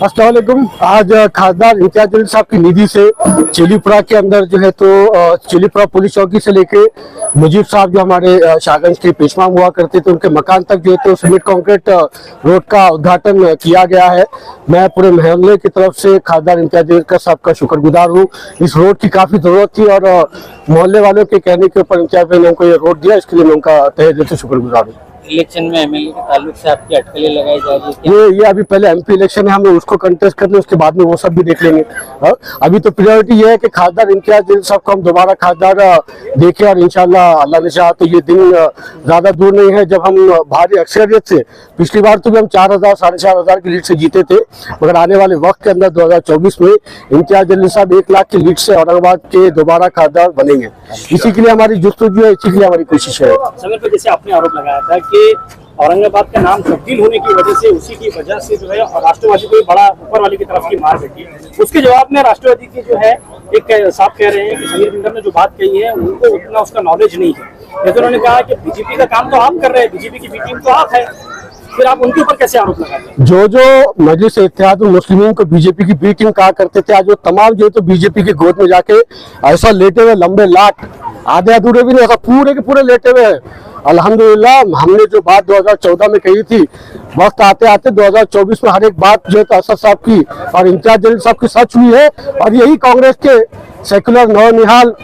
अस्सलाम वालेकुम। आज खासदार इम्तियाज जलील साहब की निधि से चिलीपुरा के अंदर जो है तो चिलीपुरा पुलिस चौकी से लेके मुजीब साहब जो हमारे शाहगंज के पेशवाम हुआ करते थे उनके मकान तक जो है तो सीमेंट कंक्रीट रोड का उद्घाटन किया गया है। मैं पूरे मोहल्ले की तरफ से खासदार इम्तियाज जलील साहब का शुक्रगुजार हूँ। इस रोड की काफी जरूरत थी और मोहल्ले वालों के कहने के ऊपर इम्तियाज भाई ने हमको ये रोड दिया, इसके लिए मैं उनका तहे दिल से शुक्रगुजार हूँ। इलेक्शन में एमएलए के ताल्लुक से आपकी अटकलें लगाई जा रही है? ये अभी पहले एमपी इलेक्शन है, हम लोग उसको कंटेस्ट कर लें, उसके बाद में वो सब भी देख लेंगे। अभी तो प्रायोरिटी ये है कि खासदार इम्तियाज जलील साहब को हम दोबारा खासदार देखें और इंशाल्लाह अल्लाह ने चाहा तो ये दिन ज्यादा दूर नहीं है जब हम भारी अक्सरियत से, पिछली बार तो भी हम 4,000 साढ़े 4,000 की लीड से जीते थे, मगर आने वाले वक्त के अंदर 2024 में इम्तियाज जलील साहब 1 लाख की लीड से औरंगाबाद के दोबारा खासदार बनेंगे। इसी के लिए हमारी जुस्तजू है, इसी के लिए हमारी कोशिश है। समीर पर जैसे आपने आरोप लगाया था कि औरंगाबाद का नाम तब्दील होने की वजह से, उसी की वजह से जो है राष्ट्रवादी को बड़ा ऊपर वाले की तरफ की मार बैठी, उसके जवाब में राष्ट्रवादी की जो है एक साफ कह रहे हैं कि समीर बिंदर ने जो बात कही है उनको उतना उसका नॉलेज नहीं है। जैसे उन्होंने कहा कि बीजेपी का काम तो आप कर रहे हैं, बीजेपी की बी टीम तो आप है, फिर आप उनके ऊपर कैसे आरोप लगाते हैं? जो मजलिस इत्तेहादुल मुस्लिमीन को बीजेपी की बी टीम कहा करते थे, आज वो तमाम जो है तो बीजेपी की गोद में जाके ऐसा लेटे हुए लंबे लाट, आधे अधूरे भी नहीं, ऐसा पूरे के पूरे लेटे हुए हैं। अल्हम्दुलिल्लाह हमने जो बात 2014 में कही थी, वक्त आते आते 2024 में हर एक बात जो है तो असद साहब की और इम्तियाज जलील साहब की सच हुई है। और यही कांग्रेस के सेकुलर नौनिहाल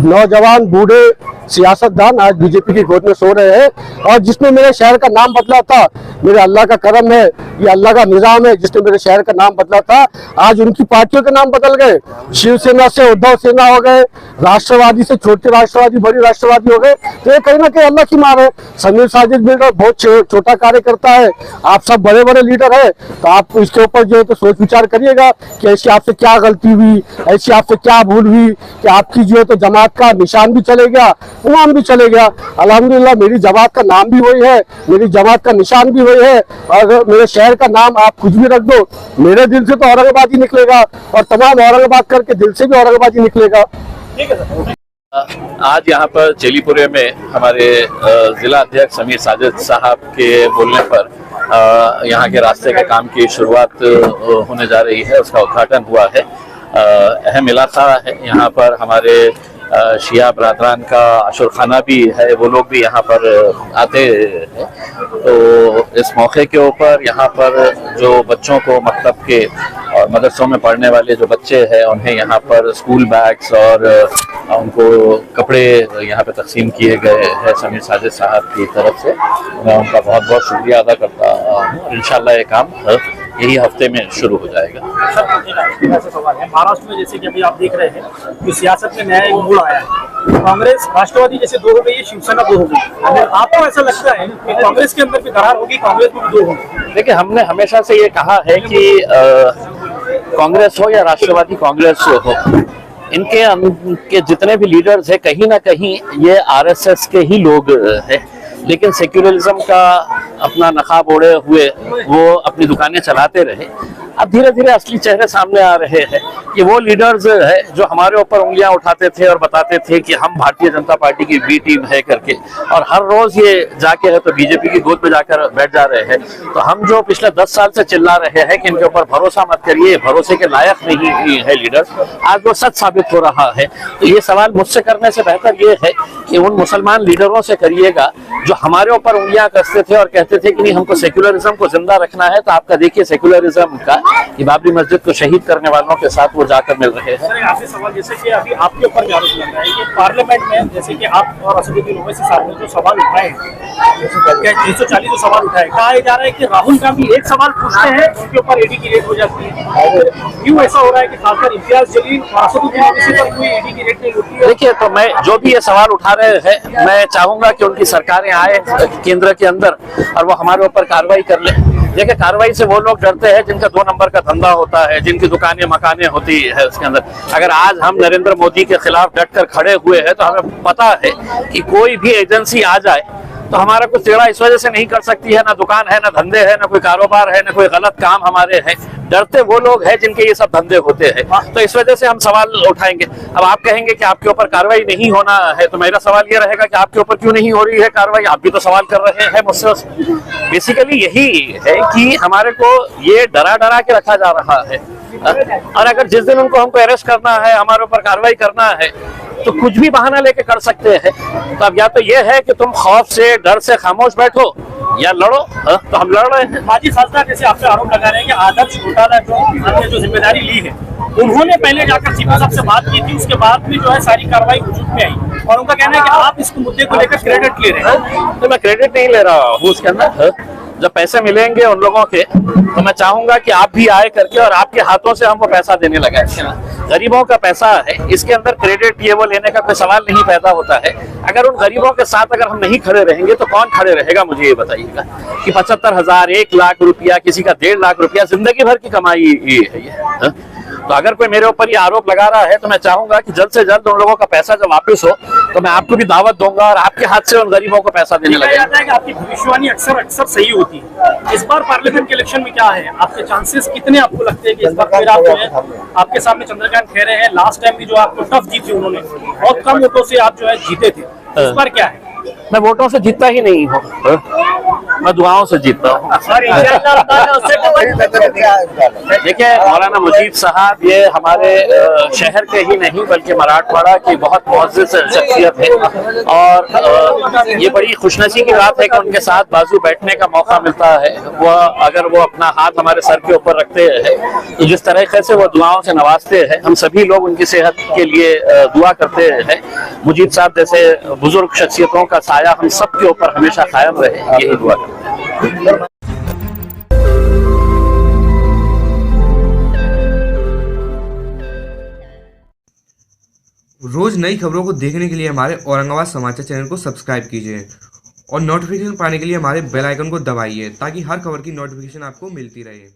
नौजवान बूढ़े सियासतदान आज बीजेपी की गोद में सो रहे हैं। और जिसने मेरे शहर का नाम बदला था, मेरे अल्लाह का करम है, ये अल्लाह का निजाम है, जिसने मेरे शहर का नाम बदला था, आज उनकी पार्टियों के नाम बदल गए। शिवसेना से उद्धव सेना हो गए, राष्ट्रवादी से छोटे राष्ट्रवादी बड़ी राष्ट्रवादी हो गए। तो ये कहीं ना कहीं अल्लाह की मार है। समीर साजिद बिल्डर बहुत छोटा कार्य करता है, आप सब बड़े बड़े लीडर है, तो आप इसके ऊपर जो है तो सोच विचार करिएगा कि ऐसी आपसे क्या गलती हुई, ऐसी आपसे क्या भूल हुई कि आपकी जो है तो जमात का निशान भी चले गया, नाम भी चले गया। अल्हम्दुलिल्लाह मेरी जमात का नाम भी वही है, मेरी जमात का निशान भी वही है, और मेरे शहर का नाम आप कुछ भी रख दो, मेरे दिल से तो औरंगाबाद ही निकलेगा और तमाम औरंगाबाद करके दिल से भी औरंगाबाद ही निकलेगा। ठीक है सर। आज यहाँ पर चिलीपुरे में हमारे जिला अध्यक्ष समीर साजिद साहब के बोलने पर यहाँ के रास्ते के काम की शुरुआत होने जा रही है, उसका उद्घाटन हुआ है। अहम इलाका है, यहाँ पर हमारे शिया बरादरान का अशुर खाना भी है, वो लोग भी यहाँ पर आते हैं। तो इस मौके के ऊपर यहाँ पर जो बच्चों को मकतब के और मदरसों में पढ़ने वाले जो बच्चे हैं उन्हें यहाँ पर स्कूल बैग्स और उनको कपड़े यहाँ पे तकसीम किए गए हैं समीर साजिद साहब की तरफ से। मैं उनका बहुत बहुत शुक्रिया अदा करता हूँ। इंशाल्लाह ये काम यही हफ्ते में शुरू हो जाएगा। सवाल है, महाराष्ट्र में जैसे कि अभी आप देख रहे हैं कि सियासत में नया एक मोड़ आया है, कांग्रेस राष्ट्रवादी जैसे दो हो गई है, शिवसेना दो हो गई। आपको ऐसा लगता है कि कांग्रेस के अंदर भी दरार होगी, कांग्रेस में भी दो होगी? देखिए, हमने हमेशा से ये कहा है कि कांग्रेस हो या राष्ट्रवादी कांग्रेस हो, इनके जितने भी लीडर्स हैं कहीं ना कहीं ये आरएसएस के ही लोग हैं, लेकिन सेक्युलरिज्म का अपना नकाब ओढ़े हुए वो अपनी दुकानें चलाते रहे। अब धीरे धीरे असली चेहरे सामने आ रहे हैं कि वो लीडर्स है जो हमारे ऊपर उंगलियां उठाते थे और बताते थे कि हम भारतीय जनता पार्टी की बी टीम है करके, और हर रोज ये जाके है तो बीजेपी की गोद में जाकर बैठ जा रहे हैं। तो हम जो पिछले 10 साल से चिल्ला रहे हैं कि इनके ऊपर भरोसा मत करिए, भरोसे के लायक नहीं है लीडर्स, आज वो सच साबित हो रहा है। तो ये सवाल मुझसे करने से बेहतर ये है कि उन मुसलमान लीडरों से करिएगा जो हमारे ऊपर उंगलियां कसते थे और कहते थे कि नहीं हमको सेक्युलरिज्म को जिंदा रखना है। तो आपका देखिए सेक्युलरिज्म का कि बाबरी मस्जिद को शहीद करने वालों के साथ वो जाकर मिल रहे हैं। सर एक आखिरी सवाल, जैसे कि अभी आपके ऊपर भी आरोप लग रहा है कि पार्लियामेंट में जैसे कि आप और असदुद्दीन ओवैसी साहब ने जो सवाल उठाए, 340 जो सवाल उठाए, कहा जा रहा है कि राहुल गांधी एक सवाल पूछते हैं उनके ऊपर ईडी की रेड हो जाती है। क्यों ऐसा हो रहा है कि खासकर इम्तियाज जलील और असदुद्दीन ओवैसी पर कोई ईडी की रेड नहीं होती है? देखिए, तो मैं जो भी ये सवाल उठा रहे हैं, मैं चाहूंगा कि उनकी सरकारें आए केंद्र के अंदर और वो हमारे ऊपर कार्रवाई कर ले। देखिए, कार्रवाई से वो लोग डरते हैं जिनका 2 नंबर का धंधा होता है, जिनकी दुकानें मकानें होती है उसके अंदर। अगर आज हम नरेंद्र मोदी के खिलाफ डटकर खड़े हुए हैं तो हमें पता है कि कोई भी एजेंसी आ जाए तो हमारा कुछ टेढ़ा इस वजह से नहीं कर सकती है, ना दुकान है, ना धंधे है, ना कोई कारोबार है, ना कोई गलत काम हमारे हैं। डरते वो लोग हैं जिनके ये सब धंधे होते हैं, तो इस वजह से हम सवाल उठाएंगे। अब आप कहेंगे कि आपके ऊपर कार्रवाई नहीं होना है, तो मेरा सवाल ये रहेगा कि आपके ऊपर क्यों नहीं हो रही है कार्रवाई? आप भी तो सवाल कर रहे हैं मुझसे। बेसिकली यही है कि हमारे को ये डरा डरा के रखा जा रहा है, और अगर जिस दिन उनको हमको अरेस्ट करना है, हमारे ऊपर कार्रवाई करना है, तो कुछ भी बहाना लेके कर सकते हैं। तो अब या तो ये है कि तुम खौफ से डर से खामोश बैठो या लड़ो। तो हम लड़ रहे हैं। माजी खासदार जैसे आपसे आरोप लगा रहे हैं कि आदर्श घोटाला जो जिम्मेदारी ली है, उन्होंने पहले जाकर सीपी साहब से बात की थी, उसके बाद भी जो है सारी कार्रवाई वजूद में आई, और उनका कहना है कि आप इस मुद्दे को लेकर क्रेडिट ले रहे हैं। तो मैं क्रेडिट नहीं ले रहा हूँ उसके अंदर। जब पैसे मिलेंगे उन लोगों के, तो मैं चाहूंगा कि आप भी आए करके और आपके हाथों से हमको पैसा देने लगा है। गरीबों का पैसा है, इसके अंदर क्रेडिट ये वो लेने का कोई सवाल नहीं पैदा होता है। अगर उन गरीबों के साथ अगर हम नहीं खड़े रहेंगे तो कौन खड़े रहेगा? मुझे ये बताइएगा कि 75,000, 1 लाख रुपया, किसी का 1.5 लाख रुपया जिंदगी भर की कमाई है ये। तो अगर कोई मेरे ऊपर ये आरोप लगा रहा है तो मैं चाहूंगा कि जल्द से जल्द उन लोगों का पैसा जब वापस हो तो मैं आपको भी दावत दूंगा और आपके हाथ से उन गरीबों को पैसा देने लगेगा। जाता है कि आपकी भविष्यवाणी अक्सर सही होती है। इस बार पार्लियामेंट के इलेक्शन में क्या है, आपके चांसेस कितने आपको लगते हैं कि इस बार फिर आप जो है, आपके सामने चंद्रकांत खैरे हैं, लास्ट टाइम भी जो आपको टफ जीत थी उन्होंने, बहुत कम वोटों से आप जो है जीते थे, इस बार क्या है? मैं वोटों से जीतता ही नहीं हूँ, मैं दुआओं से जीतता हूँ। देखिए, मौलाना मुजीब साहब ये हमारे शहर के ही नहीं बल्कि मराठवाड़ा की बहुत मुअज़्ज़िज़ शख्सियत है, और ये बड़ी खुशनसीबी की बात है कि उनके साथ बाजू बैठने का मौका मिलता है। वो अगर वो अपना हाथ हमारे सर के ऊपर रखते हैं तो जिस तरीके से वो दुआओं से नवाजते हैं, हम सभी लोग उनकी सेहत के लिए दुआ करते हैं। मुजीब साहब जैसे बुजुर्ग शख्सियतों का साया हम सब के ऊपर हमेशा कायम रहे, यही दुआ करते हैं। रोज नई खबरों को देखने के लिए हमारे औरंगाबाद समाचार चैनल को सब्सक्राइब कीजिए और नोटिफिकेशन पाने के लिए हमारे बेल आइकन को दबाइए ताकि हर खबर की नोटिफिकेशन आपको मिलती रहे।